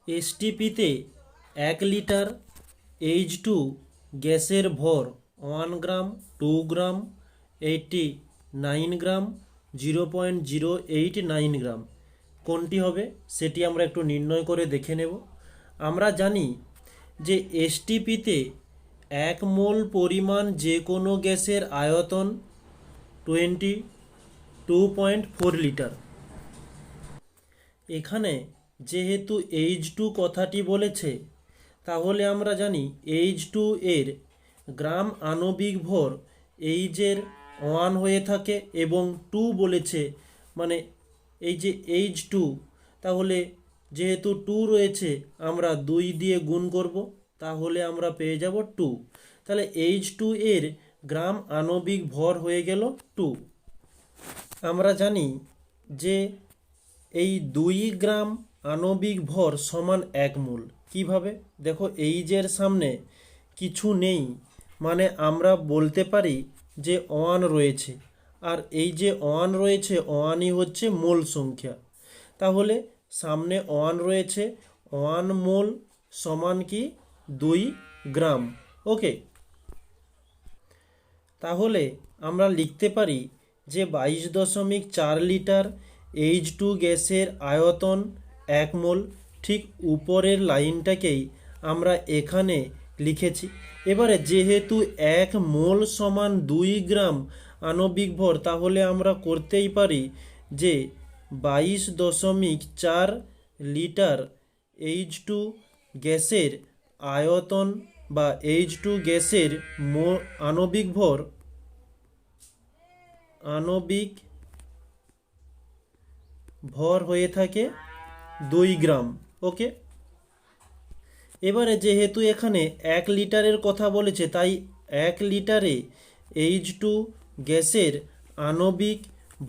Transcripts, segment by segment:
এসটিপিতে 1 litre H2 গ্যাসের ভর 1 গ্রাম, 2 গ্রাম, 89 গ্রাম, 0.089 গ্রাম। কোনটি হবে সেটি আমরা একটু নির্ণয় করে দেখে নেব। আমরা জানি যে এসটিপিতে 1 মোল পরিমাণ যে কোনো গ্যাসের আয়তন 22.4 লিটার। এখানে যেহেতু H2 কথাটি বলেছে, তাহলে আমরা জানি H2 এর গ্রাম আণবিক ভর H এর 1 হয়ে থাকে এবং 2 বলেছে, মানে এই যে H2, তাহলে যেহেতু 2 রয়েছে আমরা 2 দিয়ে গুণ করব, তাহলে আমরা পেয়ে যাব 2। তাহলে H2 এর গ্রাম আণবিক ভর হয়ে গেল 2। আমরা জানি যে এই 2 গ্রাম আণবিক ভর সমান 1 মোল। কিভাবে? দেখো, H এর সামনে কিছু নেই, মানে আমরা বলতে পারি যে 1 রয়েছে, আর এই যে 1 রয়েছে, 1ই হচ্ছে মোল সংখ্যা। তাহলে সামনে 1 রয়েছে, 1 মোল সমান কি 2 গ্রাম। ওকে, তাহলে আমরা লিখতে পারি যে 22.4 লিটার H2 গ্যাসের আয়তন 1 মোল। ঠিক উপরের লাইনটাকেই আমরা এখানে লিখেছি। এবারে যেহেতু 1 মোল সমান 2 গ্রাম আণবিক ভর, তাহলে আমরা করতেই পারি যে 22.4 লিটার H2 গ্যাসের আয়তন বা H2 গ্যাসের আণবিক ভর হয়ে থাকে 2 গ্রাম। ওকে, এবারে যেহেতু এখানে 1 লিটারের কথা বলেছে, তাই 1 লিটারে H2 গ্যাসের আণবিক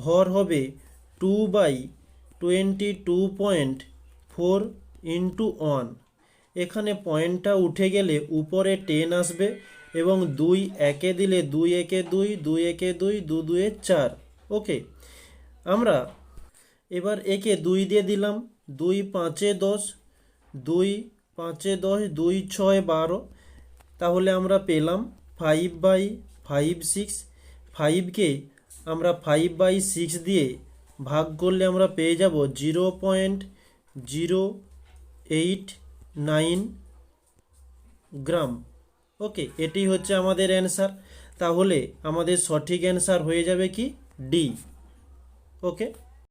ভর হবে 2/22.4 ইন্টু 1। এখানে পয়েন্টটা উঠে গেলে উপরে 10 আসবে এবং 2 একে দিলে 2 একে 2, 2 একে 2, 2 2 4। ওকে, আমরা এবার একে 2 দিয়ে দিলাম, 2 5 10, 2 5 10, 2 6 12। তাহলে আমরা পেলাম 5/56। 5কে আমরা 5/6 দিয়ে ভাগ করলে আমরা পেয়ে যাব 0.089 গ্রাম। ওকে, এটি হচ্ছে আমাদের অ্যান্সার। তাহলে আমাদের সঠিক অ্যান্সার হয়ে যাবে কি ডি। ওকে।